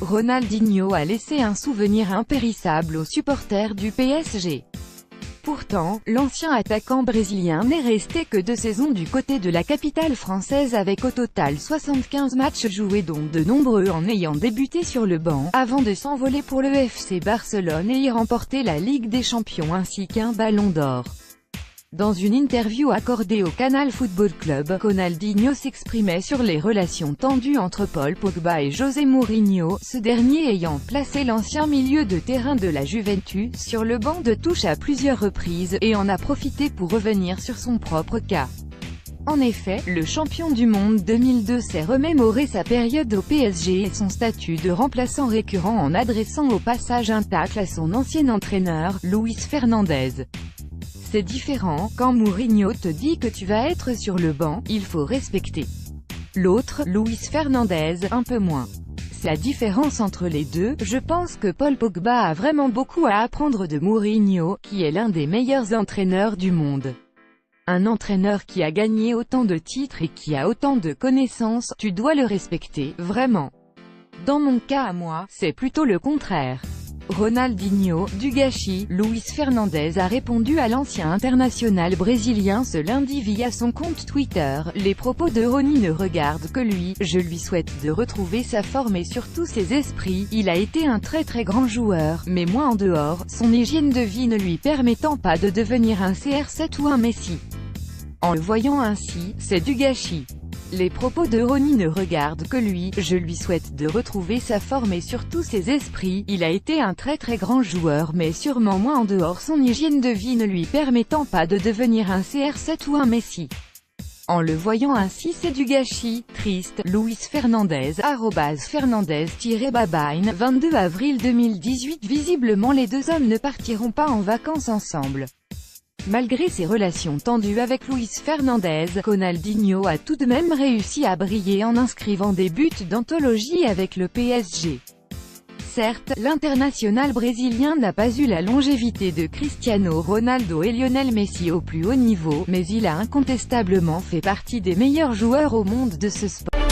Ronaldinho a laissé un souvenir impérissable aux supporters du PSG. Pourtant, l'ancien attaquant brésilien n'est resté que 2 saisons du côté de la capitale française avec au total 75 matchs joués dont de nombreux en ayant débuté sur le banc, avant de s'envoler pour le FC Barcelone et y remporter la Ligue des Champions ainsi qu'un Ballon d'Or. Dans une interview accordée au Canal Football Club, Ronaldinho s'exprimait sur les relations tendues entre Paul Pogba et José Mourinho, ce dernier ayant placé l'ancien milieu de terrain de la Juventus sur le banc de touche à plusieurs reprises, et en a profité pour revenir sur son propre cas. En effet, le champion du monde 2002 s'est remémoré sa période au PSG et son statut de remplaçant récurrent en adressant au passage un tacle à son ancien entraîneur, Luis Fernandez. C'est différent, quand Mourinho te dit que tu vas être sur le banc, il faut respecter. L'autre, Luis Fernandez, un peu moins. C'est la différence entre les deux. Je pense que Paul Pogba a vraiment beaucoup à apprendre de Mourinho, qui est l'un des meilleurs entraîneurs du monde. Un entraîneur qui a gagné autant de titres et qui a autant de connaissances, tu dois le respecter, vraiment. Dans mon cas à moi, c'est plutôt le contraire. Ronaldinho, du gâchis. Luis Fernandez a répondu à l'ancien international brésilien ce lundi via son compte Twitter. Les propos de Rony ne regardent que lui. Je lui souhaite de retrouver sa forme et surtout ses esprits. Il a été un très grand joueur, mais moi en dehors, son hygiène de vie ne lui permettant pas de devenir un CR7 ou un Messi. En le voyant ainsi, c'est du gâchis. Les propos de Rony ne regardent que lui. Je lui souhaite de retrouver sa forme et surtout ses esprits. Il a été un très grand joueur mais sûrement moins en dehors, son hygiène de vie ne lui permettant pas de devenir un CR7 ou un Messi. En le voyant ainsi, c'est du gâchis. Triste. Luis Fernandez, @Fernandez-Babaine, 22 avril 2018. Visiblement les deux hommes ne partiront pas en vacances ensemble. Malgré ses relations tendues avec Luis Fernandez, Ronaldinho a tout de même réussi à briller en inscrivant des buts d'anthologie avec le PSG. Certes, l'international brésilien n'a pas eu la longévité de Cristiano Ronaldo et Lionel Messi au plus haut niveau, mais il a incontestablement fait partie des meilleurs joueurs au monde de ce sport.